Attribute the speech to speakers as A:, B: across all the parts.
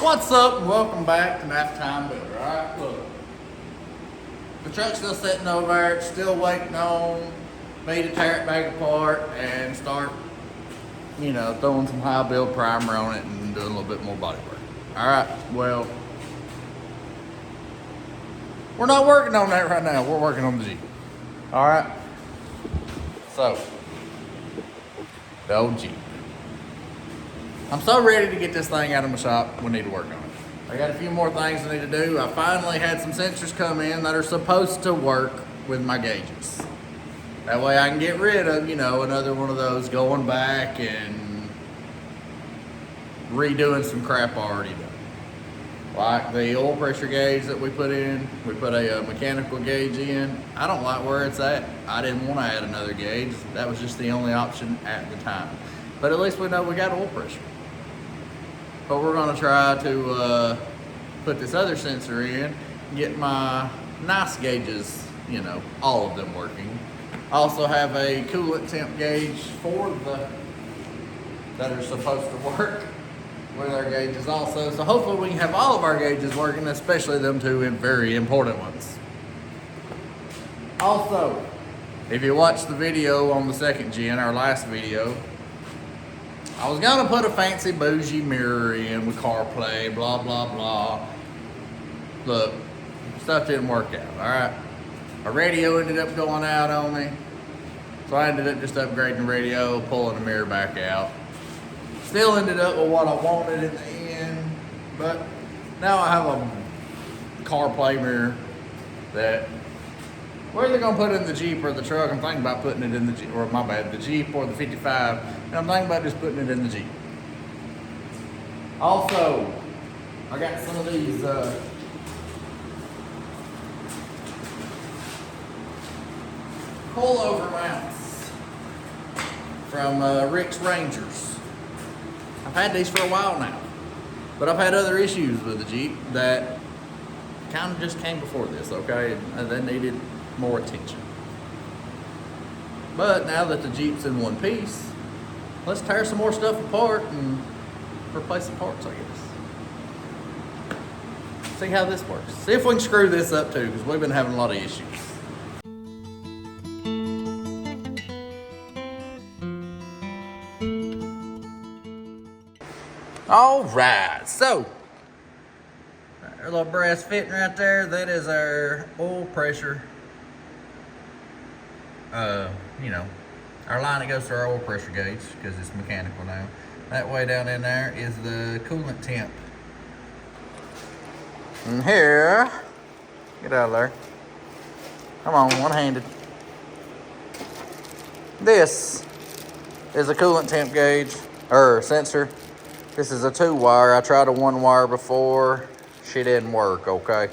A: What's up and welcome back to Nap Time Builder. Alright, look. The truck's still sitting over there, it's still waiting on me to tear it back apart and start, throwing some high build primer on it and doing a little bit more body work. Alright, well, we're not working on that right now, we're working on the Jeep. Alright? So, the old Jeep. I'm so ready to get this thing out of my shop. We need to work on it. I got a few more things I need to do. I finally had some sensors come in that are supposed to work with my gauges. That way I can get rid of, another one of those going back and redoing some crap already done. Like the oil pressure gauge that we put in. We put a mechanical gauge in. I don't like where it's at. I didn't want to add another gauge. That was just the only option at the time. But at least we know we got oil pressure. But we're gonna try to put this other sensor in, get my nice gauges, all of them working. Also have a coolant temp gauge that are supposed to work with our gauges also. So hopefully we can have all of our gauges working, especially them two very important ones. Also, if you watched the video on the second gen, our last video, I was gonna put a fancy bougie mirror in with CarPlay, blah, blah, blah. Look, stuff didn't work out, all right? My radio ended up going out on me. So I ended up just upgrading the radio, pulling the mirror back out. Still ended up with what I wanted in the end, but now I have a CarPlay mirror that we're either gonna put it in the Jeep or the truck. I'm thinking about putting it in the Jeep, or my bad, the Jeep or the 55. And I'm thinking about just putting it in the Jeep. Also, I got some of these coilover mounts from Rick's Rangers. I've had these for a while now, but I've had other issues with the Jeep that kind of just came before this, okay? And they needed more attention. But now that the Jeep's in one piece, let's tear some more stuff apart and replace the parts, I guess. See how this works. See if we can screw this up too, because we've been having a lot of issues. All right, so our little brass fitting right there, that is our oil pressure. Our line that goes to our oil pressure gauge, because it's mechanical now. That way down in there is the coolant temp. And here, get out of there. Come on, one-handed. This is a coolant temp gauge, or sensor. This is a 2-wire. I tried a 1-wire before. She didn't work, okay?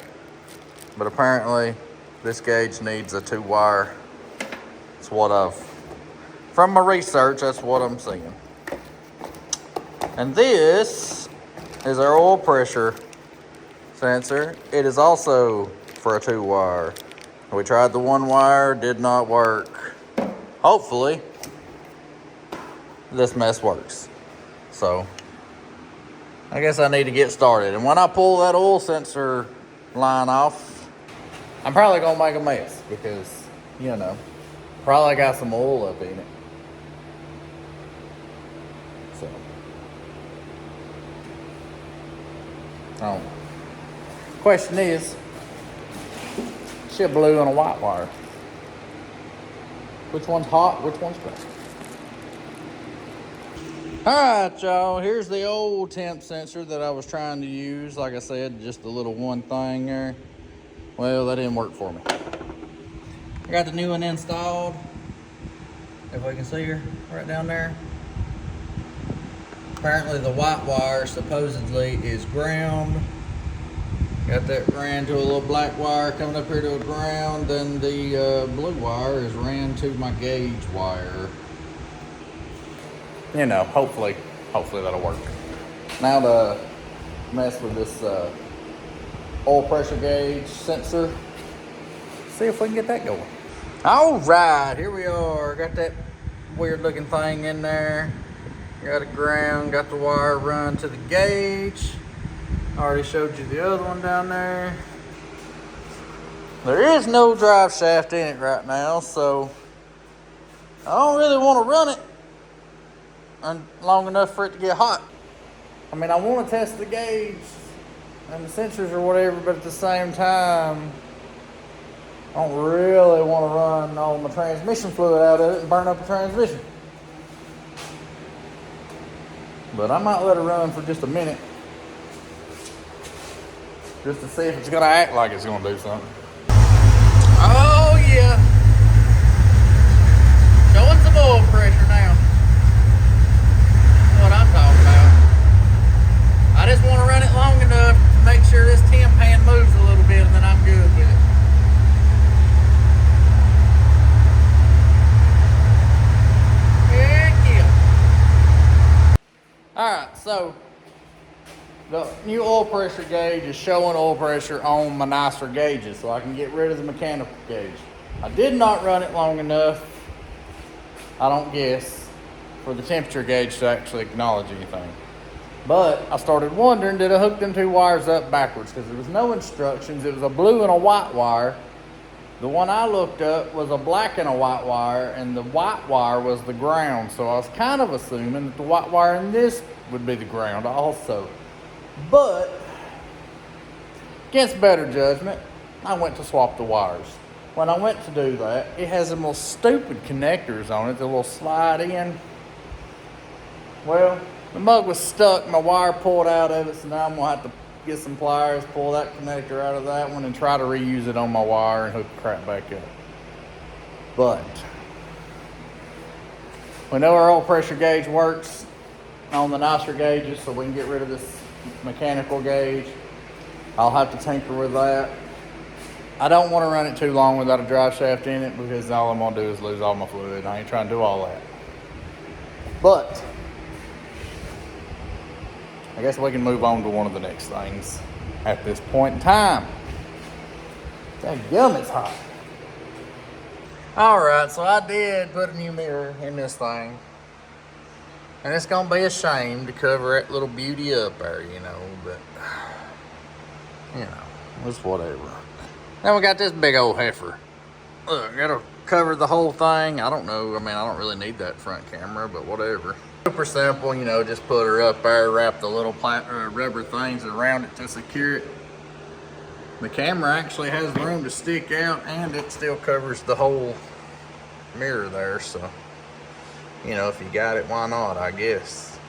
A: But apparently, this gauge needs a 2-wire. That's what from my research, that's what I'm seeing. And this is our oil pressure sensor. It is also for a 2-wire. We tried the 1-wire, did not work. Hopefully, this mess works. So, I guess I need to get started. And when I pull that oil sensor line off, I'm probably gonna make a mess because, probably got some oil up in it. So, question is, shit blue on a white wire. Which one's hot, which one's cold? Alright, y'all, here's the old temp sensor that I was trying to use. Like I said, just a little one thing there. Well, that didn't work for me. I got the new one installed. If we can see her right down there. Apparently the white wire supposedly is ground. Got that ran to a little black wire coming up here to a ground. Then the blue wire is ran to my gauge wire. Hopefully that'll work. Now to mess with this oil pressure gauge sensor. See if we can get that going. All right, here we are. Got that weird looking thing in there. Got it ground, got the wire run to the gauge. I already showed you the other one down there. There is no drive shaft in it right now, so I don't really want to run it long enough for it to get hot. I mean, I want to test the gauge and the sensors or whatever, but at the same time, I don't really want to run all my transmission fluid out of it and burn up the transmission. But I might let it run for just a minute, just to see if it's gonna act like it's gonna do something. Oh yeah, showing some oil pressure now. What I'm talking about. I just want to run it long enough to make sure this tin pan moves a little bit, and then I'm good with it. Heck yeah. Alright, so the new oil pressure gauge is showing oil pressure on my nicer gauges, so I can get rid of the mechanical gauge. I did not run it long enough, I don't guess, for the temperature gauge to actually acknowledge anything. But I started wondering, did I hook them two wires up backwards? Because there was no instructions. It was a blue and a white wire. The one I looked up was a black and a white wire, and the white wire was the ground. So I was kind of assuming that the white wire in this would be the ground also. But against better judgment, I went to swap the wires. When I went to do that, it has them little stupid connectors on it, the little slide in. Well, the mug was stuck, my wire pulled out of it, so now I'm gonna have to get some pliers, pull that connector out of that one, and try to reuse it on my wire and hook the crap back up. But we know our oil pressure gauge works on the nicer gauges, so we can get rid of this mechanical gauge. I'll have to tinker with that. I don't want to run it too long without a drive shaft in it, because all I'm gonna do is lose all my fluid. I ain't trying to do all that. But I guess we can move on to one of the next things at this point in time. Dadgum, it's hot. Alright, so I did put a new mirror in this thing. And it's gonna be a shame to cover that little beauty up there, you know, but, you know, it's whatever. Then we got this big old heifer. Look, gotta cover the whole thing. I don't know, I mean, I don't really need that front camera, but whatever. Super simple, you know, just put her up there, wrap the little rubber things around it to secure it. The camera actually has room to stick out, and it still covers the whole mirror there, so, you know, if you got it, why not, I guess.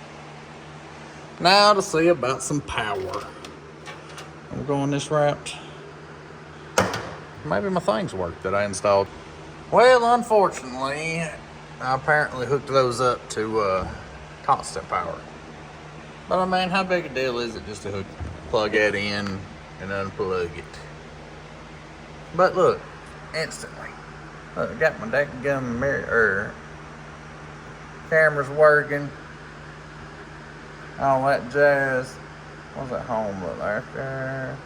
A: Now to see about some power. I'm going this route. Maybe my things work that I installed. Well, unfortunately, I apparently hooked those up to constant power. But I mean, how big a deal is it just to plug that in and unplug it? But look, instantly. Look, I got my dadgum mirror, camera's working, all that jazz. What's that home look like there?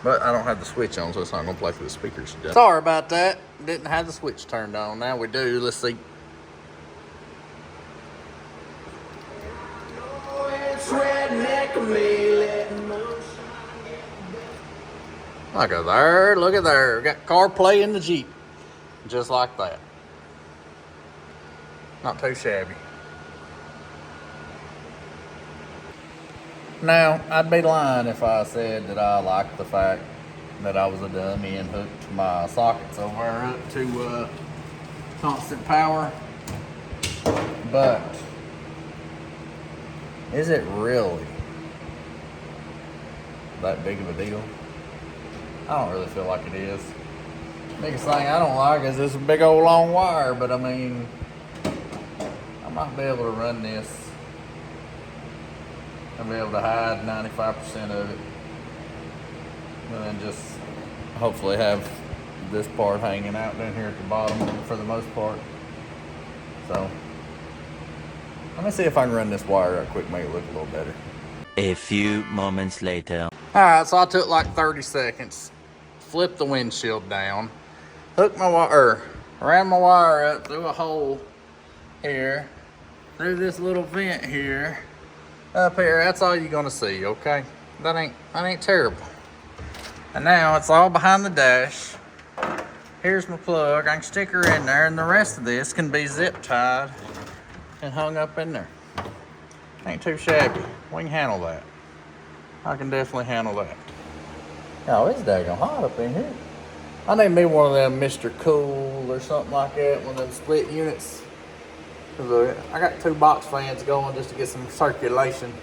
A: But I don't have the switch on, so it's not gonna play through the speakers. Sorry about that. Didn't have the switch turned on. Now we do. Let's see. Look at there. Look at there. Got CarPlay in the Jeep. Just like that. Not too shabby. Now, I'd be lying if I said that I liked the fact that I was a dummy and hooked my sockets over up to constant power. But is it really that big of a deal? I don't really feel like it is. Biggest thing I don't like is this big old long wire, but I mean, I might be able to run this. I'll be able to hide 95% of it, and then just hopefully have this part hanging out down here at the bottom for the most part. So let me see if I can run this wire right quick, make it look a little better.
B: A few moments later.
A: All right, so I took like 30 seconds, flipped the windshield down, hooked my wire, ran my wire up through a hole here through this little vent here up here. That's all you're gonna see, okay? That ain't terrible. And now it's all behind the dash. Here's my plug. I can stick her in there, and the rest of this can be zip tied and hung up in there. Ain't too shabby. We can handle that. I can definitely handle that. Oh, it's daggone hot up in here. I need me one of them Mr. Cool or something like that, one of them split units. I got 2 box fans going just to get some circulation.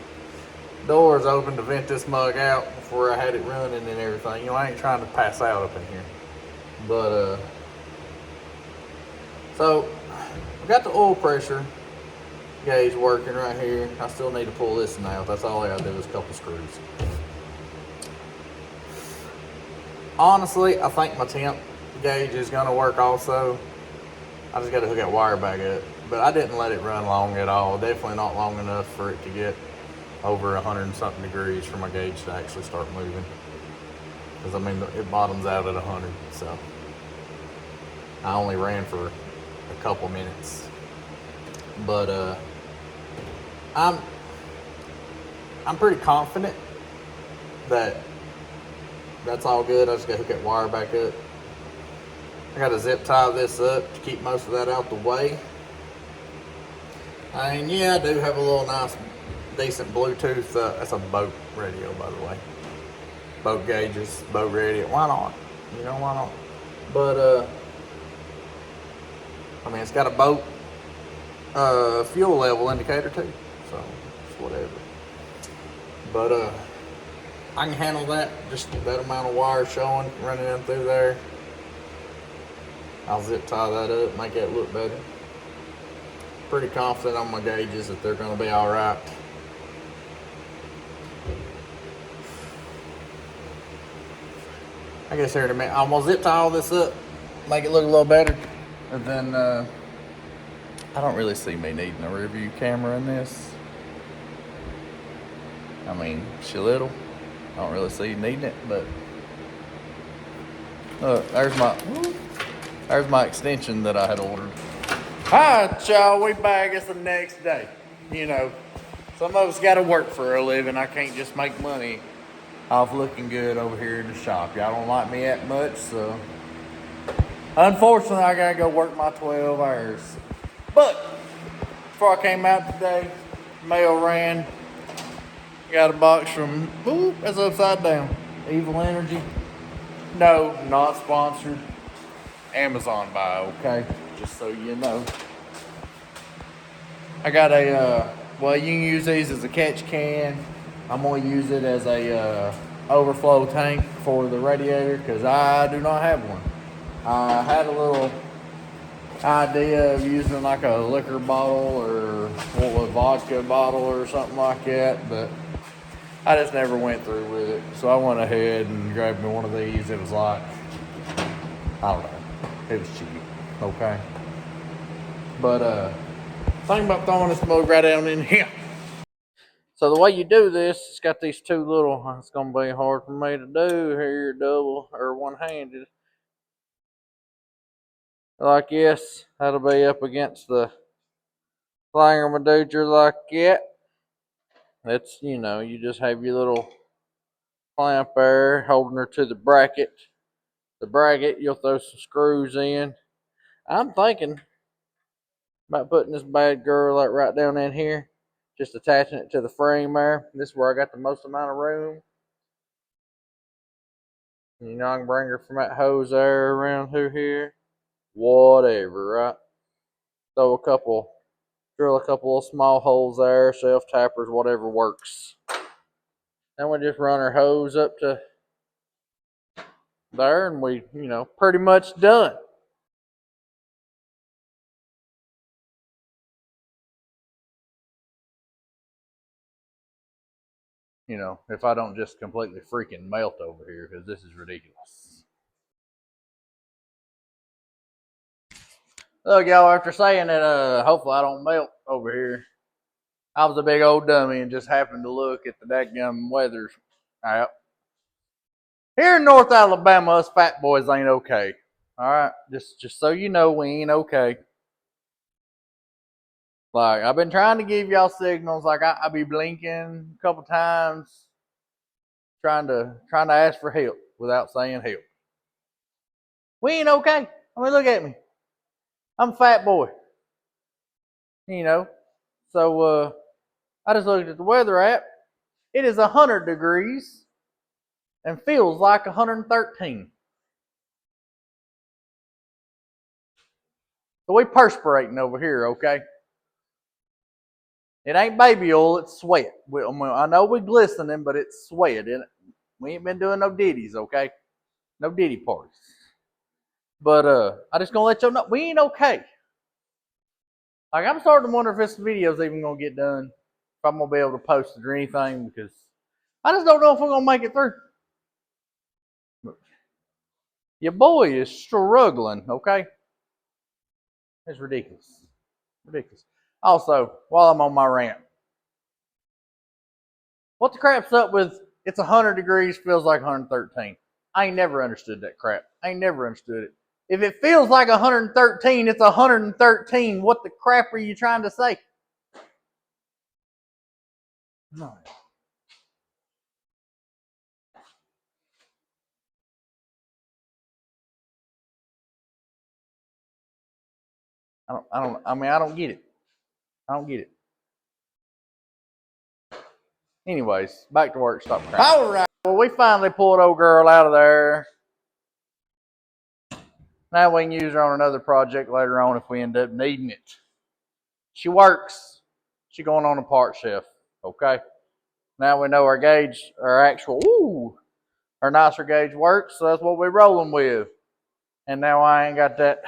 A: Doors open to vent this mug out before I had it running and everything. You know, I ain't trying to pass out up in here. But, so, I got the oil pressure gauge working right here. I still need to pull this one out. That's all I gotta do is a couple screws. Honestly, I think my temp gauge is gonna work also. I just gotta hook that wire back up. But I didn't let it run long at all. Definitely not long enough for it to get over 100 and something degrees for my gauge to actually start moving. Because I mean, it bottoms out at 100, so. I only ran for a couple minutes. But I'm pretty confident that that's all good. I just gotta hook that wire back up. I gotta zip tie this up to keep most of that out the way. And yeah, I do have a little nice, decent Bluetooth. That's a boat radio, by the way. Boat gauges, boat radio. Why not? You know, why not? But I mean, it's got a boat fuel level indicator too, so it's whatever. But I can handle that. Just that amount of wire showing, running in through there. I'll zip tie that up, make that look better. Pretty confident on my gauges that they're going to be all right. I guess here in a minute, I'm gonna zip tie all this up, make it look a little better, and then I don't really see me needing a rear view camera in this. I mean, she little. I don't really see you needing it, but look, there's my extension that I had ordered. Hi, y'all. We back. It's the next day. You know, some of us got to work for a living. I can't just make money off looking good over here in the shop. Y'all don't like me that much, so unfortunately, I gotta go work my 12 hours. But before I came out today, mail ran. Got a box from, ooh, that's upside down. Evil Energy. No, not sponsored. Amazon buy, okay? Just so you know. I got a, well, you can use these as a catch can. I'm going to use it as a overflow tank for the radiator because I do not have one. I had a little idea of using like a liquor bottle or a vodka bottle or something like that, but I just never went through with it. So I went ahead and grabbed me one of these. It was like, I don't know, it was cheap, okay? But think about throwing this mug right down in here. So the way you do this, it's got these 2 little, it's gonna be hard for me to do here, double or one-handed. Like yes, that'll be up against the thingamajigger like that. That's, you know, you just have your little clamp there holding her to the bracket. The bracket, you'll throw some screws in. I'm thinking about putting this bad girl like right down in here, just attaching it to the frame there. This is where I got the most amount of room. You know, I can bring her from that hose there around through here. Whatever, right? Drill a couple of small holes there, self tappers, whatever works. Then we just run our hose up to there and we, you know, pretty much done. You know, if I don't just completely freaking melt over here, because this is ridiculous. Look, y'all, after saying that, hopefully I don't melt over here, I was a big old dummy and just happened to look at the dadgum weather app. Here in North Alabama, us fat boys ain't okay. All right, just so you know, we ain't okay. Like, I've been trying to give y'all signals. Like, I be blinking a couple times, trying to ask for help without saying help. We ain't okay. I mean, look at me. I'm a fat boy. You know. So I just looked at the weather app. It is 100 degrees and feels like 113. So we perspirating over here, okay? It ain't baby oil, it's sweat. I know we glistening, but it's sweat. We ain't been doing no ditties, okay? No ditty parties. But I just gonna let y'all know we ain't okay. Like, I'm starting to wonder if this video's even gonna get done. If I'm gonna be able to post it or anything, because I just don't know if we're gonna make it through. Your boy is struggling, okay? It's ridiculous. Ridiculous. Also, while I'm on my rant, what the crap's up with it's 100 degrees, feels like 113? I ain't never understood that crap. I ain't never understood it. If it feels like 113, it's 113. What the crap are you trying to say? No. I don't get it. I don't get it. Anyways, back to work. Stop crying. All right. Well, we finally pulled old girl out of there. Now we can use her on another project later on if we end up needing it. She works. She going on a part shift. Okay. Now we know our gauge, our nicer gauge works. So that's what we're rolling with. And now I ain't got that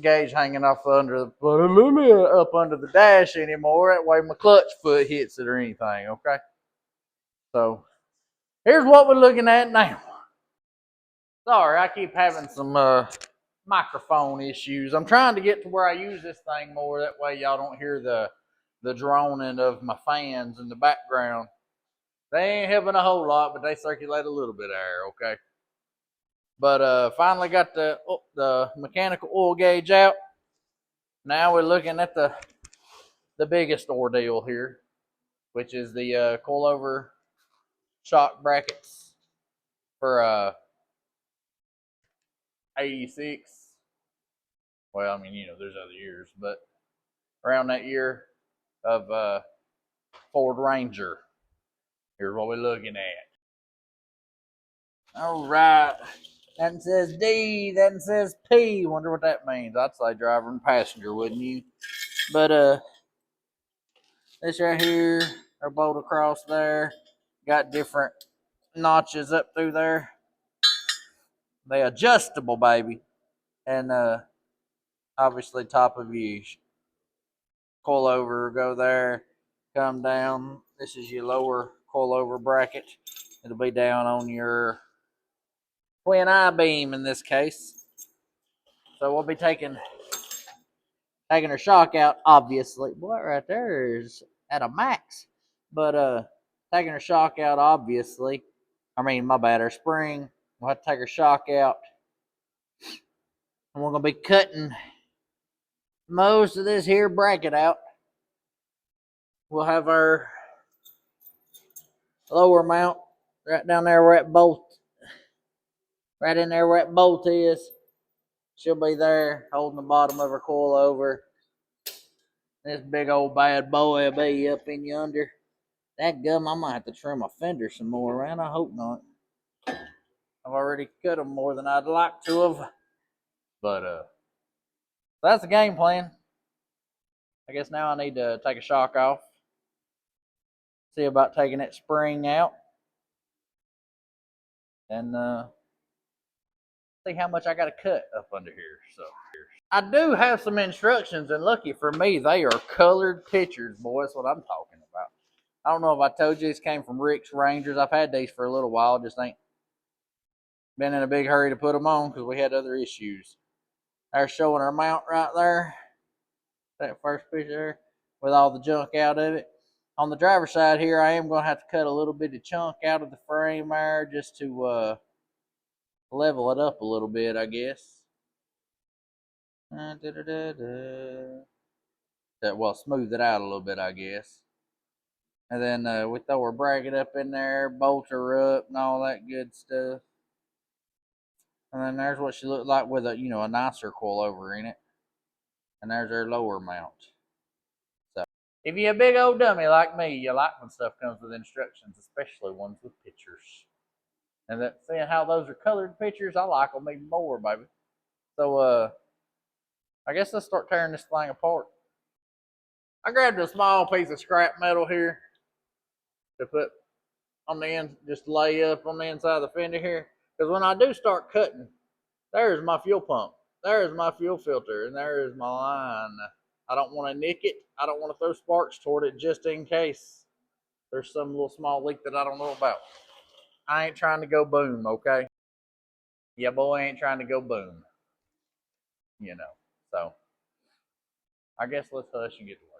A: gauge hanging off under the dash anymore. That way my clutch foot hits it or anything. Okay. So here's what we're looking at now. Sorry, I keep having some microphone issues. I'm trying to get to where I use this thing more. That way y'all don't hear the droning of my fans in the background. They ain't helping a whole lot, but they circulate a little bit of air, okay? But finally got the mechanical oil gauge out. Now we're looking at the biggest ordeal here, which is the coilover shock brackets for 86. Well, I mean, there's other years, but around that year of Ford Ranger. Here's what we're looking at. All right. That says D, that says P. Wonder what that means. I'd say driver and passenger, wouldn't you? But this right here, our bolt across there, got different notches up through there. They adjustable, baby. And obviously top of you. Coil over, go there, come down. This is your lower coilover bracket. It'll be down on your twin I-beam in this case. So we'll be taking her shock out, obviously. Boy, right there is at a max. But taking her shock out, obviously. I mean, my bad, her spring. We'll have to take her shock out. And we're going to be cutting most of this here bracket out. We'll have our lower mount right down there where that bolt, right in there where that bolt is. She'll be there holding the bottom of her coil over. This big old bad boy will be up in yonder. That gum, I might have to trim my fender some more, man. I hope not. I've already cut them more than I'd like to have. But that's the game plan. I guess now I need to take a shock off. See about taking that spring out. And see how much I got to cut up under here. So I do have some instructions, and lucky for me, they are colored pictures, boy. That's what I'm talking about. I don't know if I told you this came from Rick's Rangers. I've had these for a little while, just ain't been in a big hurry to put them on because we had other issues. They're showing our mount right there. That first picture there with all the junk out of it. On the driver's side here, I am going to have to cut a little bit of chunk out of the frame there just to level it up a little bit, I guess. to, well, smooth it out a little bit, I guess. And then we throw her bracket up in there, bolt her up, and all that good stuff. And then there's what she looked like with a, you know, a nicer coilover in it. And there's her lower mount. So, if you're a big old dummy like me, you like when stuff comes with instructions, especially ones with pictures. And that, seeing how those are colored pictures, I like them even more, baby. So, I guess let's start tearing this thing apart. I grabbed a small piece of scrap metal here to put on the end, just lay up on the inside of the fender here. Because when I do start cutting, there's my fuel pump, there's my fuel filter, and there is my line. I don't want to nick it. I don't want to throw sparks toward it just in case there's some little small leak that I don't know about. I ain't trying to go boom, okay? Yeah, boy, ain't trying to go boom. You know, so I guess let's hush and get to work.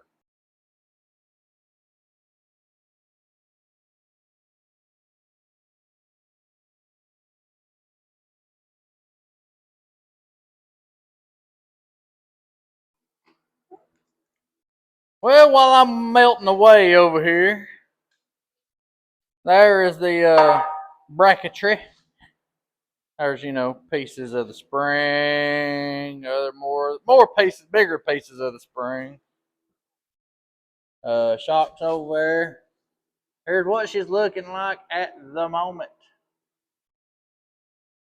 A: Well, while I'm melting away over here, there is the bracketry. There's, you know, pieces of the spring, other more pieces, bigger pieces of the spring. Shocks over there. Here's what she's looking like at the moment.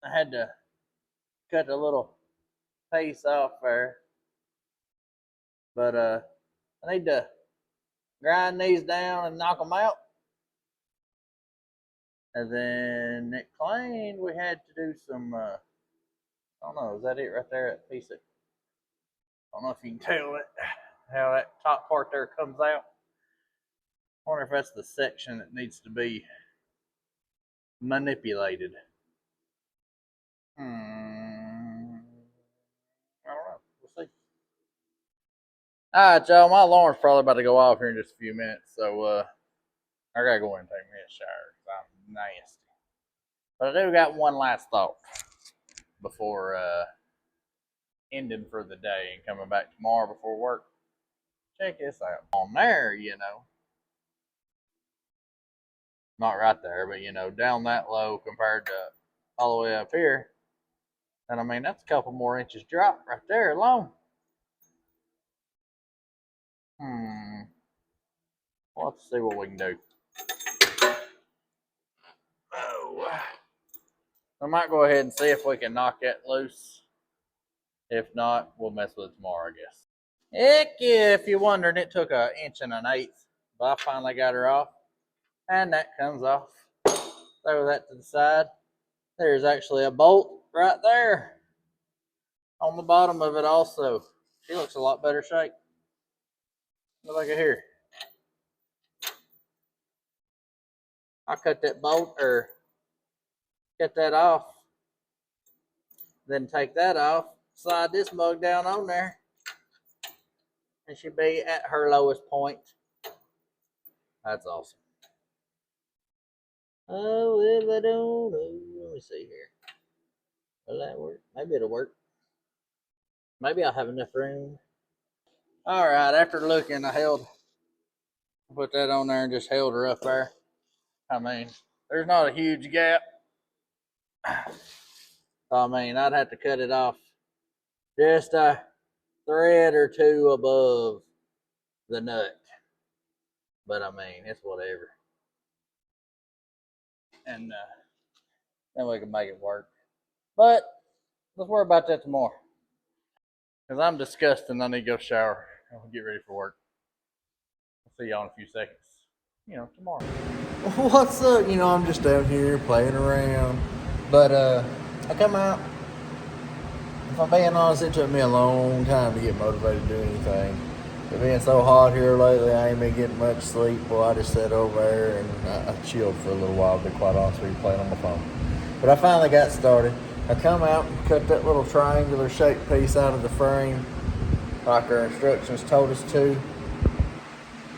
A: I had to cut a little piece off there, but I need to grind these down and knock them out. And then it claimed we had to do some, I don't know, is that it right there? That piece of, I don't know if you can tell it, how that top part there comes out. I wonder if that's the section that needs to be manipulated. I don't know. We'll see. Alright, y'all. My alarm's probably about to go off here in just a few minutes, so I gotta go in and take me a shower because I'm nasty. But I do got one last thought before ending for the day and coming back tomorrow before work. Check this out. On there, you know. Not right there, but you know, down that low compared to all the way up here. And I mean, that's a couple more inches drop right there alone. Well, let's see what we can do. Oh. I might go ahead and see if we can knock that loose. If not, we'll mess with it tomorrow, I guess. Heck yeah, if you're wondering, it took 1 1/8 inches, but I finally got her off. And that comes off. Throw that to the side. There's actually a bolt right there on the bottom of it also. She looks a lot better shape. Look like it here. I cut that bolt or cut that off. Then take that off. Slide this mug down on there. And she'll be at her lowest point. That's awesome. Oh, well, I don't know. Let me see here. Will that work? Maybe it'll work. Maybe I'll have enough room. All right, after looking, I put that on there and just held her up there. I mean, there's not a huge gap. I mean, I'd have to cut it off just a thread or two above the nut. But I mean, it's whatever. And then we can make it work. But let's worry about that tomorrow. Because I'm disgusted. I need to go shower and get ready for work. I'll see y'all in a few seconds. You know, tomorrow. What's up? You know, I'm just out here playing around. But I come out. If I'm being honest, it took me a long time to get motivated to do anything. It being so hot here lately, I ain't been getting much sleep. Well, I just sat over there and I chilled for a little while, to be quite honest with you, playing on my phone. But I finally got started. I come out and cut that little triangular shaped piece out of the frame like our instructions told us to.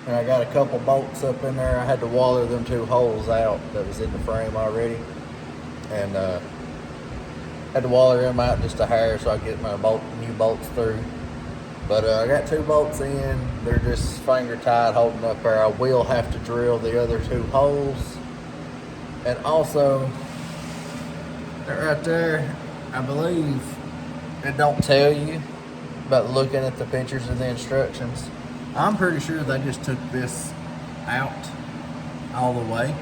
A: And I got a couple bolts up in there. I had to waller them 2 holes out that was in the frame already. And had to waller them out just a hair so I could get my new bolts through. But I got 2 bolts in. They're just finger tied, holding up there. I will have to drill the other 2 holes. And also, right there, I believe it don't tell you, but looking at the pictures of the instructions, I'm pretty sure they just took this out all the way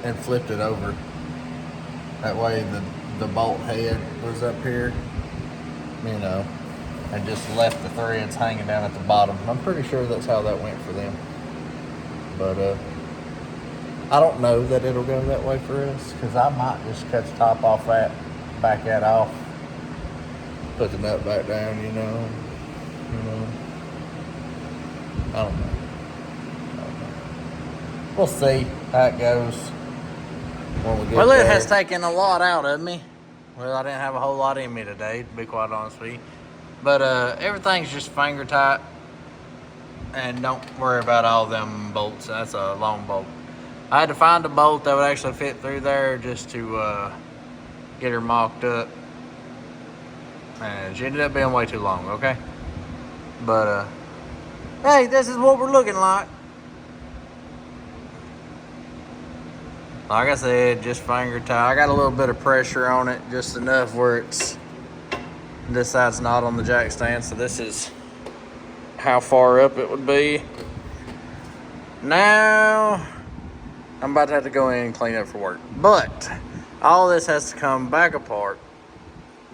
A: and flipped it over. That way the bolt head was up here, you know, and just left the threads hanging down at the bottom. I'm pretty sure that's how that went for them. But I don't know that it'll go that way for us, because I might just cut the top off that, back that off, put the nut back down, you know. I don't know. We'll see how it goes when we get
C: Well,
A: there.
C: it has taken a lot out of me. Well, I didn't have a whole lot in me today, to be quite honest with you. But everything's just finger tight. And don't worry about all them bolts. That's a long bolt. I had to find a bolt that would actually fit through there just to get her mocked up. And she ended up being way too long, okay? But, hey, this is what we're looking like. Like I said, just finger tie. I got a little bit of pressure on it, just enough where it's, this side's not on the jack stand, so this is how far up it would be. Now, I'm about to have to go in and clean up for work. But, all this has to come back apart.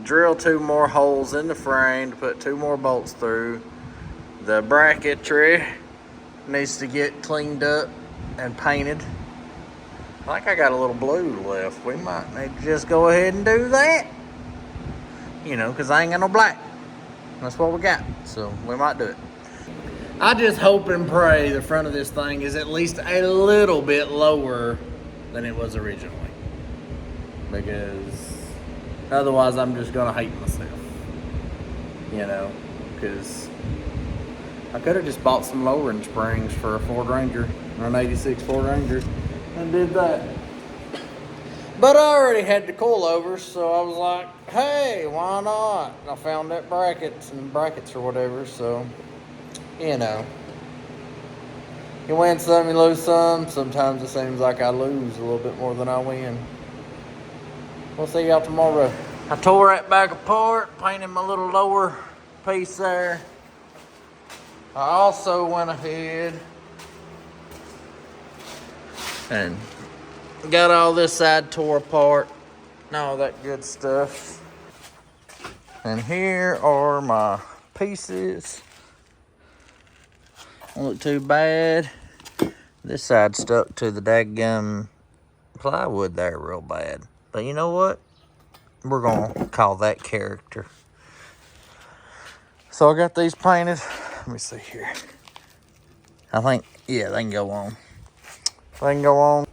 C: Drill 2 more holes in the frame to put 2 more bolts through. The bracketry needs to get cleaned up and painted. I think I got a little blue left. We might need to just go ahead and do that. You know, because I ain't got no black. That's what we got. So, we might do it. I just hope and pray the front of this thing is at least a little bit lower than it was originally. Because otherwise I'm just going to hate myself. You know, because I could have just bought some lowering springs for a Ford Ranger, or an 86 Ford Ranger, and did that. But I already had the coilovers, so I was like, hey, why not? And I found that brackets or whatever, so, you know. You win some, you lose some. Sometimes it seems like I lose a little bit more than I win. We'll see y'all tomorrow. I tore that back apart, painted my little lower piece there. I also went ahead and got all this side tore apart and all that good stuff. And here are my pieces. Don't look too bad. This side stuck to the daggum plywood there real bad. But you know what? We're gonna call that character. So I got these painted. Let me see here. I think, yeah, they can go on. They can go on.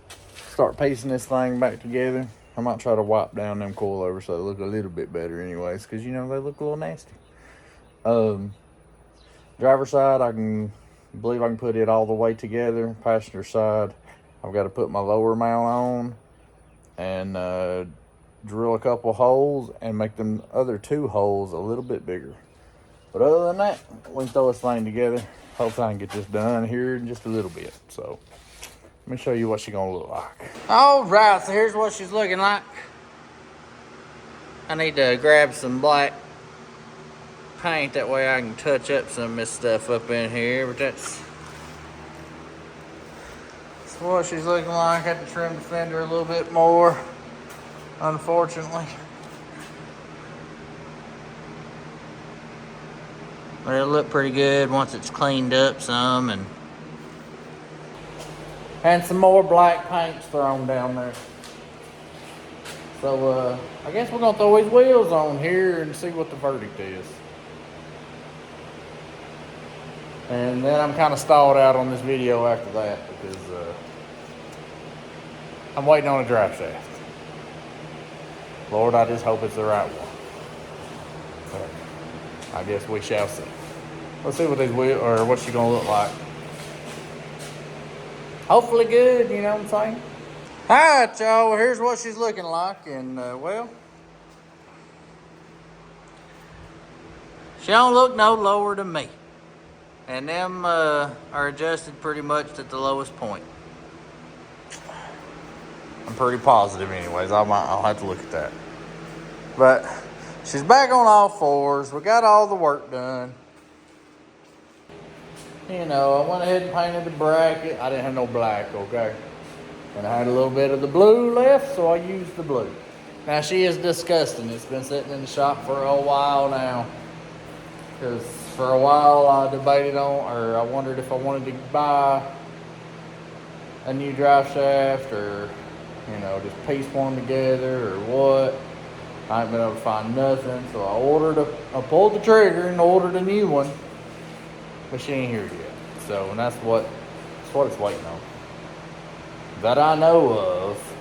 C: Start piecing this thing back together. I might try to wipe down them coilovers so they look a little bit better anyways, because you know they look a little nasty. Driver side, I believe I can put it all the way together. Passenger side, I've got to put my lower mount on and drill a couple holes and make them other 2 holes a little bit bigger. But other than that, we can throw this thing together. Hopefully I can get this done here in just a little bit. So let me show you what she's gonna look like. All right, so here's what she's looking like. I need to grab some black paint, that way I can touch up some of this stuff up in here, but that's what she's looking like. Had to trim the fender a little bit more, unfortunately. But it'll look pretty good once it's cleaned up some, and some more black paint's thrown down there. So I guess we're gonna throw these wheels on here and see what the verdict is. And then I'm kind of stalled out on this video after that because I'm waiting on a drive shaft. Lord, I just hope it's the right one. But I guess we shall see. Let's see what these wheels, or what she's gonna look like. Hopefully good, you know what I'm saying? All right, y'all, well, here's what she's looking like, and well, she She don't look no lower than me. And them are adjusted pretty much at the lowest point. I'm pretty positive anyways. I'll have to look at that. But she's back on all fours. We got all the work done. You know, I went ahead and painted the bracket. I didn't have no black, okay? And I had a little bit of the blue left, so I used the blue. Now, she is disgusting. It's been sitting in the shop for a while now. Because for a while I debated on, or I wondered if I wanted to buy a new drive shaft, or, you know, just piece one together, or what. I haven't been able to find nothing, so I pulled the trigger and ordered a new one. But she ain't here yet. So, and that's what it's waiting on. That I know of,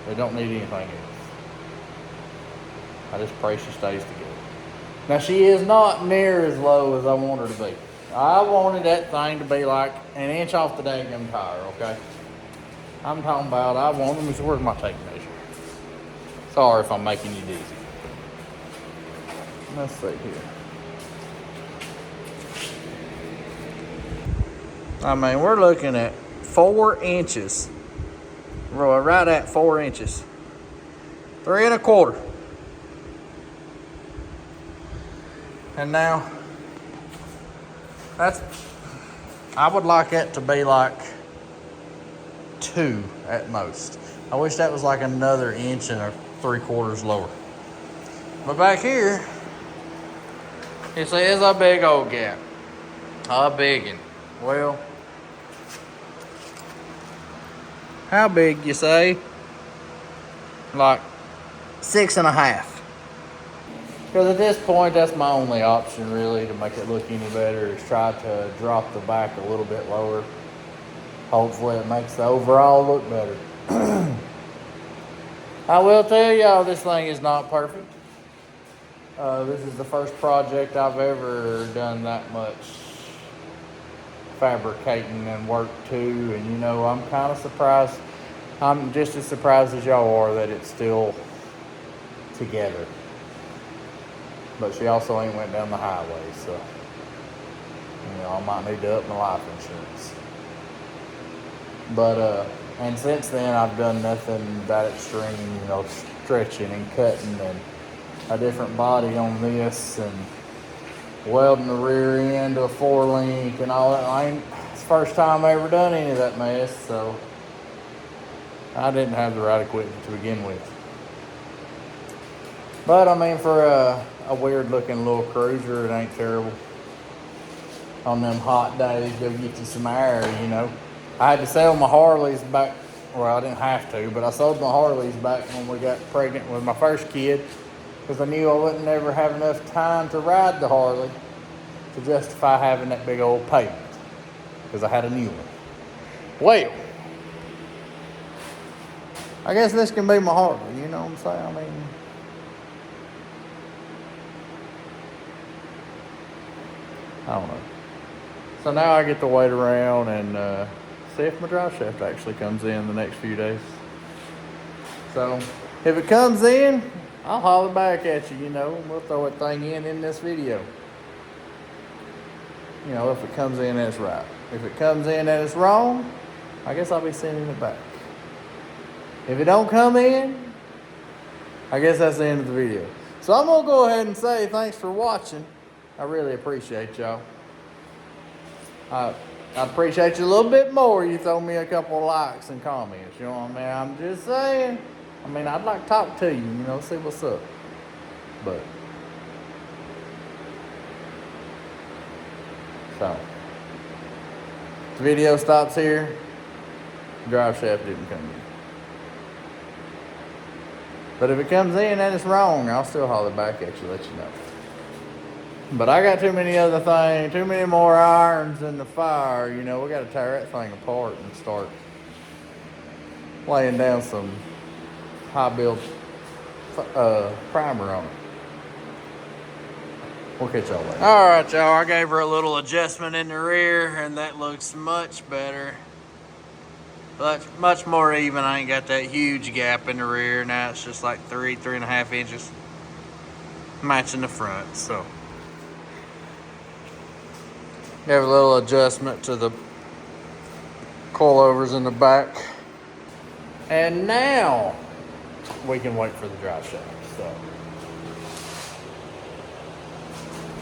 C: they don't need anything else. I just pray she stays together. Now, she is not near as low as I want her to be. I wanted that thing to be like an inch off the daggum tire, okay? I'm talking about, let me see, where's my tape measure? Sorry if I'm making you dizzy. Let's see here. I mean, we're looking at 4 inches. Right at 4 inches. 3 1/4. And now, I would like it to be like 2 at most. I wish that was like another inch and 3/4 lower. But back here, you see, there's a big old gap. A biggin'. Well, how big you say? Like 6 1/2. Because at this point, that's my only option really to make it look any better is try to drop the back a little bit lower. Hopefully it makes the overall look better. I will tell y'all this thing is not perfect. This is the first project I've ever done that much fabricating and work to, and you know, I'm kind of surprised. I'm just as surprised as y'all are that it's still together. But she also ain't went down the highway, so you know, I might need to up my life insurance. But and since then I've done nothing that extreme, you know, stretching and cutting and a different body on this and welding the rear end to a 4-link and all that. It's the first time I ever done any of that mess, so I didn't have the right equipment to begin with. But I mean, for a weird looking little cruiser, it ain't terrible. On them hot days, go get you some air, you know. I had to sell my Harleys back, well, I didn't have to, but I sold my Harleys back when we got pregnant with my first kid, because I knew I wouldn't ever have enough time to ride the Harley to justify having that big old payment, because I had a new one. Well, I guess this can be my Harley, you know what I'm saying? I mean, I don't know. So now I get to wait around and see if my drive shaft actually comes in the next few days. So if it comes in, I'll holler back at you, you know, and we'll throw that thing in this video. You know, if it comes in and it's right. If it comes in and it's wrong, I guess I'll be sending it back. If it don't come in, I guess that's the end of the video. So I'm gonna go ahead and say thanks for watching. I really appreciate y'all. I appreciate you a little bit more. You throw me a couple of likes and comments. You know what I mean? I'm just saying. I mean, I'd like to talk to you, you know, see what's up. But, so, the video stops here. Drive shaft didn't come in. But if it comes in and it's wrong, I'll still holler back at you, let you know. But I got too many other things, too many more irons in the fire. You know, we got to tear that thing apart and start laying down some high build primer on it. We'll catch y'all later. All right, y'all. I gave her a little adjustment in the rear, and that looks much better. Much more even. I ain't got that huge gap in the rear. Now it's just like 3 1/2 inches matching the front. So
A: Have a little adjustment to the coilovers in the back. And now we can wait for the drive shaft. So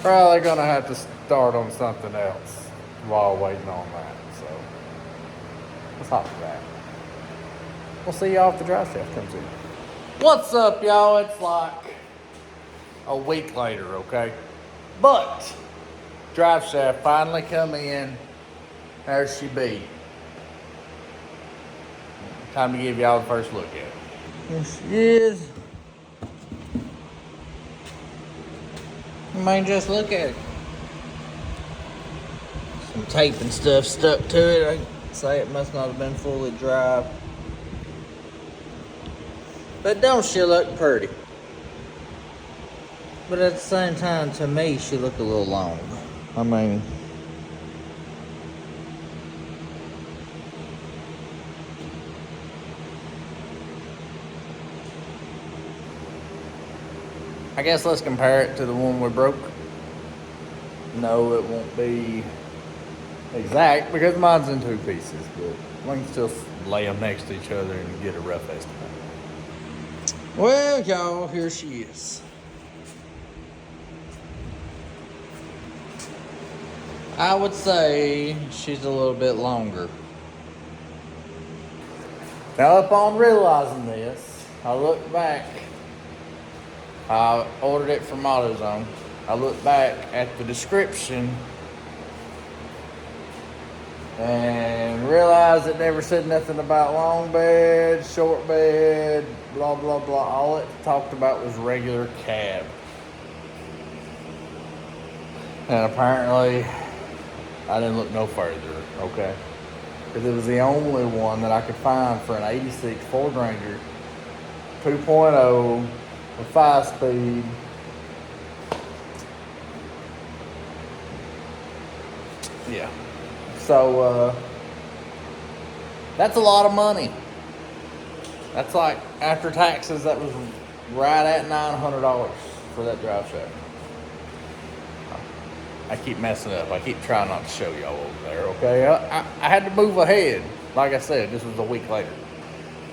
A: probably gonna have to start on something else while waiting on that. So let's hop back. We'll see y'all if the drive shaft comes in. What's up, y'all? It's like a week later, okay? But drive shaft finally come in. There she be. Time to give y'all the first look at it. Here she is. You might just look at it. Some tape and stuff stuck to it. I say it must not have been fully dry. But don't she look pretty? But at the same time, to me, she look a little long. I mean, I guess let's compare it to the one we broke. No, it won't be exact because mine's in 2 pieces, but we can still lay them next to each other and get a rough estimate. Well, y'all, here she is. I would say she's a little bit longer. Now, upon realizing this, I looked back. I ordered it from AutoZone. I looked back at the description and realized it never said nothing about long bed, short bed, blah, blah, blah. All it talked about was regular cab. And apparently, I didn't look no further, okay? Because it was the only one that I could find for an 86 Ford Ranger 2.0 with 5-speed. Yeah. So, that's a lot of money. That's like, after taxes, that was right at $900 for that drive shaft. I keep messing up. I keep trying not to show y'all over there, okay? I had to move ahead. Like I said, this was a week later.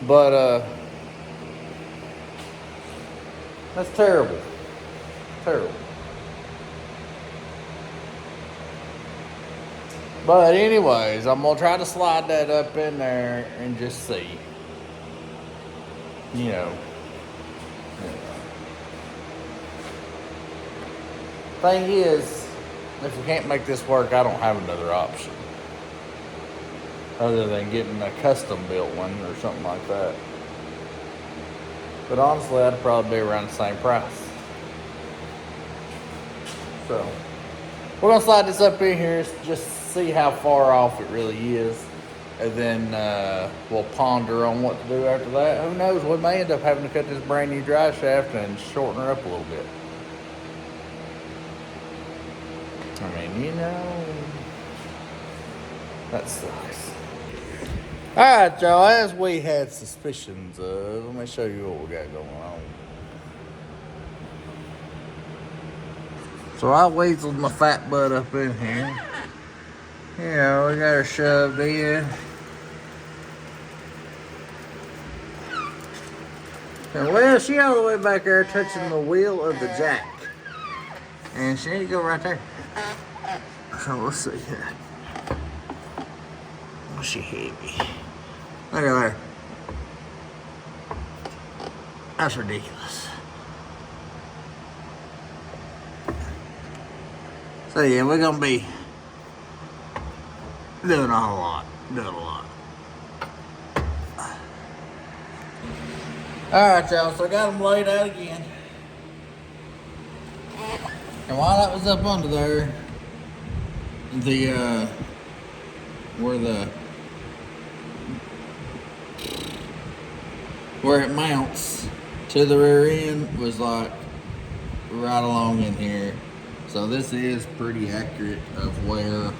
A: But, that's terrible. Terrible. But anyways, I'm going to try to slide that up in there and just see. You know. Thing is, if we can't make this work, I don't have another option. Other than getting a custom built one or something like that. But honestly, that'd probably be around the same price. So, we're going to slide this up in here, just see how far off it really is. And then we'll ponder on what to do after that. Who knows, we may end up having to cut this brand new drive shaft and shorten her up a little bit. I mean, you know, that sucks. Alright, y'all, as we had suspicions of, let me show you what we got going on. So I weaseled my fat butt up in here. You know, we got her shoved in. And well, she all the way back there touching the wheel of the jack. And she need to go right there. So let's see here. Oh, she heavy. Look at her. That's ridiculous. So yeah, we're gonna be doing a whole lot. Doing a lot. Alright, y'all, so I got them laid out again. And while that was up under there, where it mounts to the rear end was like right along in here. So this is pretty accurate of where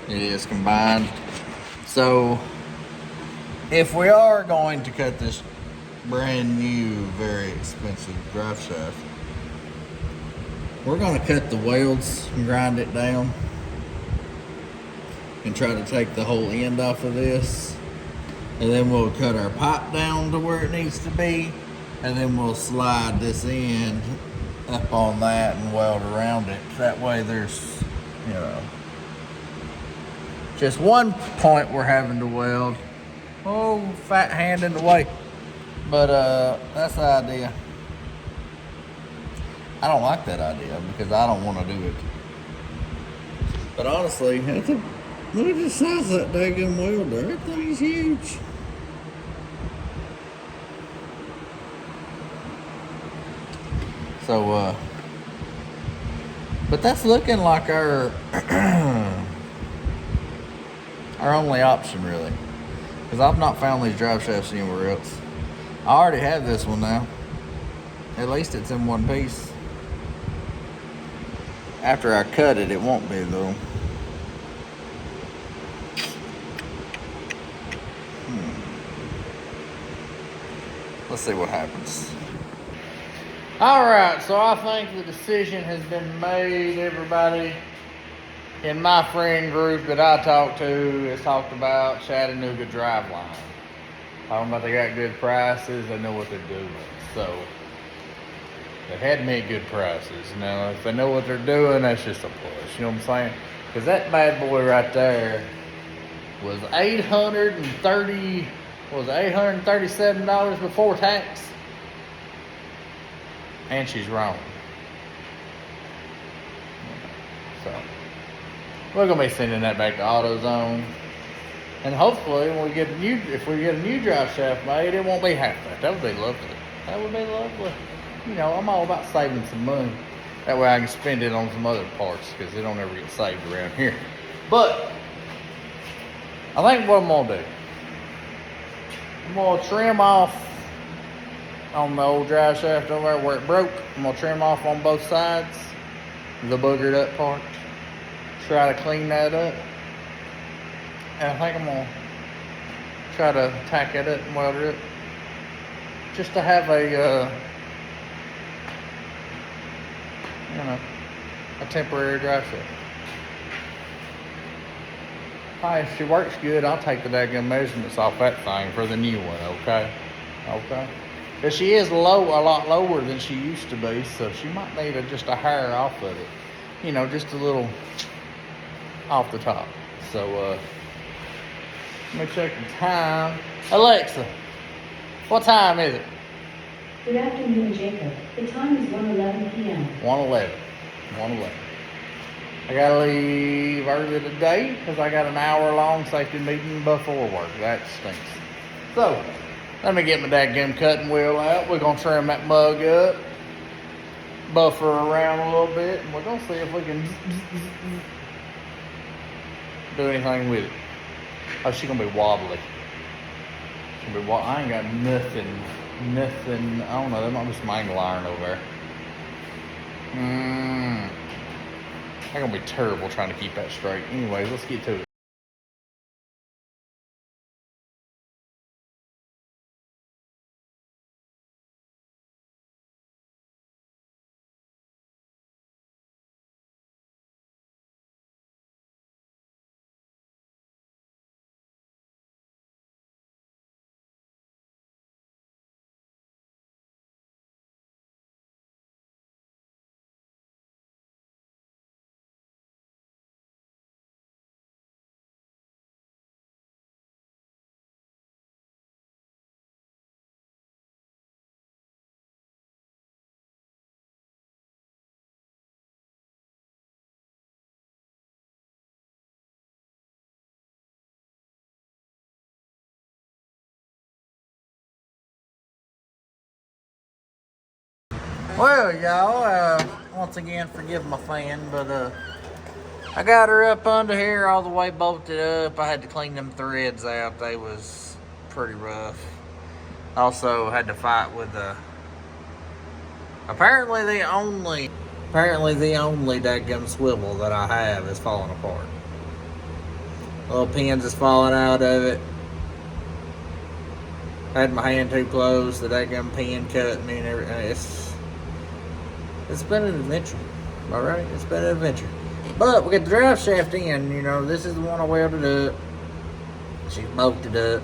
A: it is combined. So if we are going to cut this brand new, very expensive drive shaft, we're gonna cut the welds and grind it down and try to take the whole end off of this. And then we'll cut our pipe down to where it needs to be. And then we'll slide this end up on that and weld around it. That way there's, you know, just one point we're having to weld. Oh, fat hand in the way. But that's the idea. I don't like that idea because I don't want to do it. But honestly, look at the size of that daggone welder. That thing's huge. So, but that's looking like our our only option, really. Because I've not found these drive shafts anywhere else. I already have this one now. At least it's in one piece. After I cut it, it won't be though. Let's see what happens. Alright, so I think the decision has been made. Everybody in my friend group that I talked to has talked about Chattanooga Driveline. Talking about they got good prices, they know what they're doing. So, they had me at good prices. Now, if they know what they're doing, that's just a push. You know what I'm saying? Because that bad boy right there was $837 before tax. And she's wrong. So, we're gonna be sending that back to AutoZone. And hopefully, when we get if we get a new drive shaft made, it won't be half that. That would be lovely. That would be lovely. You know, I'm all about saving some money. That way I can spend it on some other parts because they don't ever get saved around here. But, I think what I'm gonna do, I'm gonna trim off on the old drive shaft over there where it broke. I'm gonna trim off on both sides, the boogered up part. Try to clean that up. And I think I'm gonna try to tack it up and weld it up. Just to have a, you know, a temporary drive shaft. If she works good, I'll take the daggone measurements off that thing for the new one, okay? Okay? But she is a lot lower than she used to be, so she might need just a hair off of it. You know, just a little off the top. So, let me check the time. Alexa, what time is it?
D: Good afternoon, Jacob. The time is 1:11 p.m.
A: 1:11. I gotta leave early today because I got an hour-long safety meeting before work. That stinks. So, let me get my dadgum cutting wheel out. We're gonna trim that mug up, buffer around a little bit, and we're gonna see if we can do anything with it. Oh, she's gonna be wobbly. She's gonna be I ain't got nothing. I don't know. There might be some angle iron over there. I'm gonna be terrible trying to keep that straight. Anyways, let's get to it. Well, y'all, once again, forgive my fan, but I got her up under here all the way bolted up. I had to clean them threads out. They was pretty rough. Also had to fight with apparently the only dadgum swivel that I have is falling apart. Little pins is falling out of it. I had my hand too close. The dadgum pin cut me and everything. It's been an adventure.
C: All right, it's been an adventure. But we got the drive shaft in, you know, this is the one I welded up. She bolted up.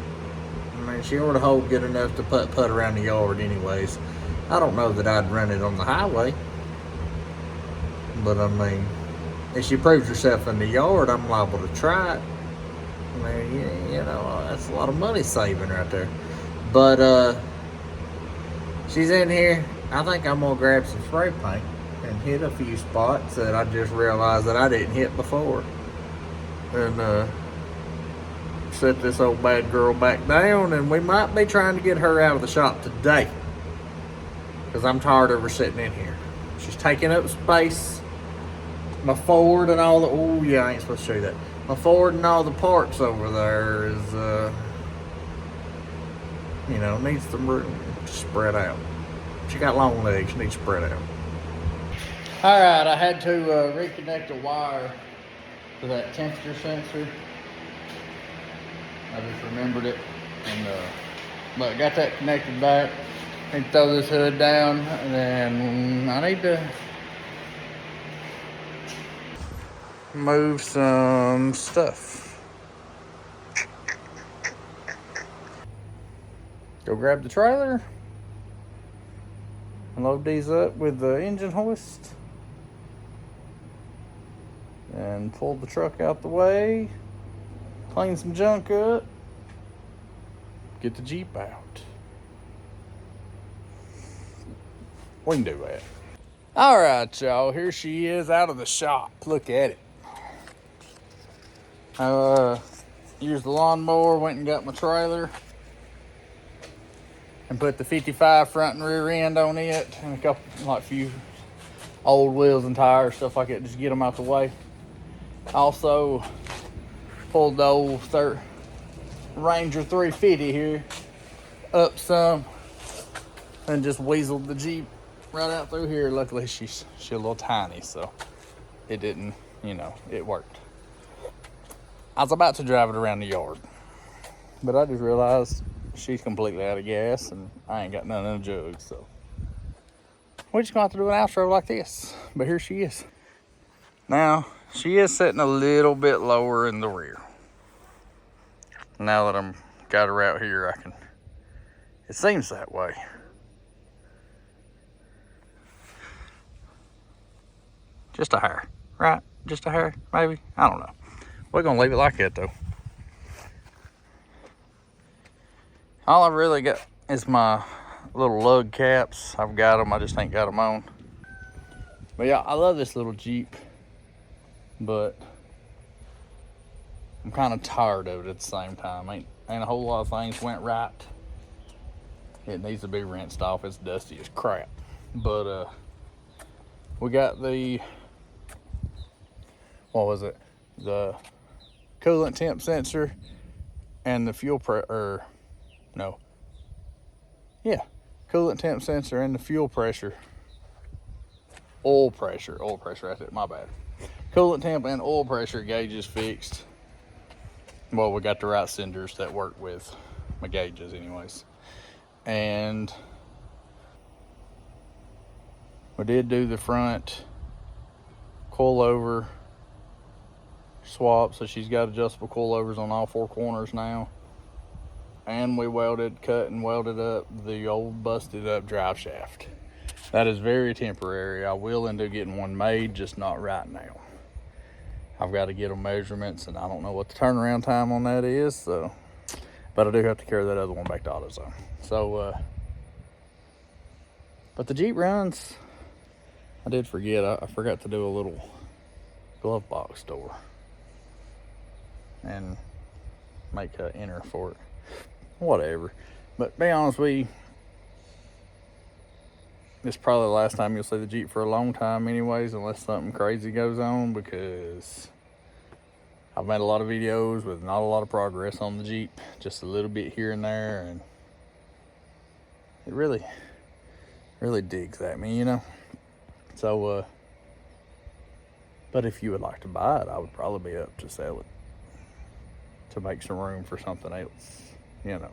C: I mean, she ought to hold good enough to put around the yard anyways. I don't know that I'd run it on the highway. But I mean, if she proves herself in the yard, I'm liable to try it. I mean, you know, that's a lot of money saving right there. But she's in here. I think I'm gonna grab some spray paint and hit a few spots that I just realized that I didn't hit before. And set this old bad girl back down, and we might be trying to get her out of the shop today. Because I'm tired of her sitting in here. She's taking up space. My Ford and all the, oh yeah, I ain't supposed to show you that. My Ford and all the parts over there is, you know, needs some room to spread out. She got long legs, she needs to spread out. All right, I had to reconnect a wire to that temperature sensor. I just remembered it, and but got that connected back. Need to throw this hood down, and then I need to move some stuff. Go grab the trailer, and load these up with the engine hoist, and pull the truck out the way, clean some junk up, get the Jeep out. We can do that. All right, y'all, here she is out of the shop. Look at it. Used the lawnmower, went and got my trailer, and put the 55 front and rear end on it, and a couple, like, few old wheels and tires, stuff like that, just get them out the way. Also pulled the old Ranger 350 here up some, and just weaseled the Jeep right out through here. Luckily she's a little tiny, so it didn't, you know, it worked. I was about to drive it around the yard, but I just realized she's completely out of gas and I ain't got none in the jug, so we're just gonna have to do an outro like this. But here she is. Now, she is sitting a little bit lower in the rear. Now that I'm got her out here, I can, it seems that way. Just a hair, right? Just a hair, maybe? I don't know. We're gonna leave it like that though. All I've really got is my little lug caps. I've got them, I just ain't got them on. But yeah, I love this little Jeep, but I'm kind of tired of it at the same time. Ain't a whole lot of things went right. It needs to be rinsed off. It's dusty as crap. But we got the, what was it? The coolant temp sensor and the coolant temp sensor and the fuel pressure, oil pressure, that's it, my bad. Coolant temp and oil pressure gauges fixed. Well, we got the right cylinders that work with my gauges anyways. And we did do the front coilover swap, so she's got adjustable coilovers on all four corners now. And we cut and welded up the old busted up drive shaft. That is very temporary. I will end up getting one made, just not right now. I've got to get them measurements, and I don't know what the turnaround time on that is, so, but I do have to carry that other one back to AutoZone. So, but the Jeep runs. I did forget, I forgot to do a little glove box door and make an inner for it. Whatever. But to be honest with you, this is probably the last time you'll see the Jeep for a long time anyways, unless something crazy goes on, because I've made a lot of videos with not a lot of progress on the Jeep, just a little bit here and there, and it really digs at me, you know. So but if you would like to buy it, I would probably be up to sell it to make some room for something else, you know.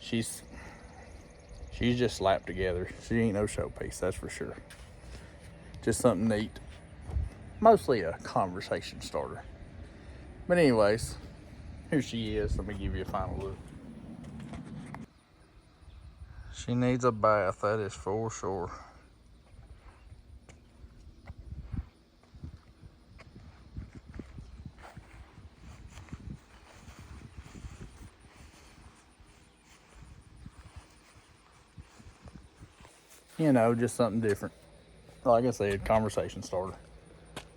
C: She's
A: She's just slapped together. She ain't no showpiece, that's for sure. Just something neat. Mostly a conversation starter. But anyways, here she is. Let me give you a final look. She needs a bath, that is for sure. You know, just something different. Like I said, conversation starter.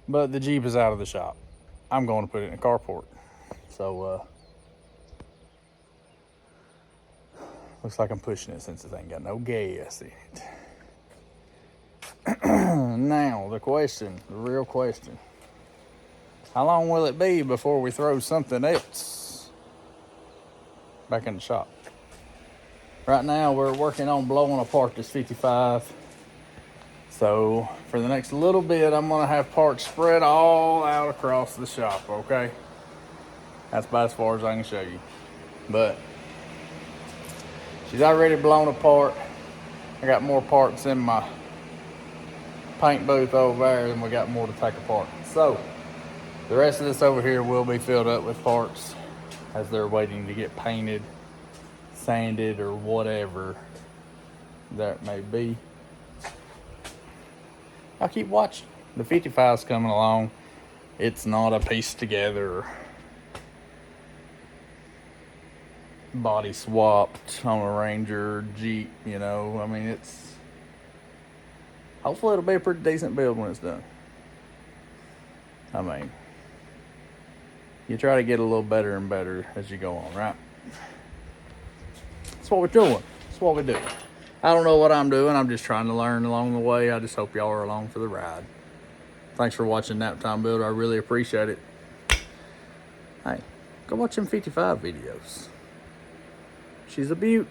A: But the Jeep is out of the shop. I'm going to put it in a carport. So, looks like I'm pushing it since it ain't got no gas in it. Now, the real question. How long will it be before we throw something else back in the shop? Right now, we're working on blowing apart this 55. So, for the next little bit, I'm going to have parts spread all out across the shop, okay? That's about as far as I can show you. But, she's already blown apart. I got more parts in my paint booth over there, and we got more to take apart. So, the rest of this over here will be filled up with parts as they're waiting to get painted, sanded, or whatever that may be. I'll keep watching. The 55's coming along. It's not a piece together body swapped on a Ranger Jeep, you know. I mean, it's hopefully it'll be a pretty decent build when it's done. I mean, you try to get a little better and better as you go on, right? That's what we're doing. That's what we do. I don't know what I'm doing. I'm just trying to learn along the way. I just hope y'all are along for the ride. Thanks for watching Naptime Builder. I really appreciate it. Hey, go watch them 55 videos. She's a beaut.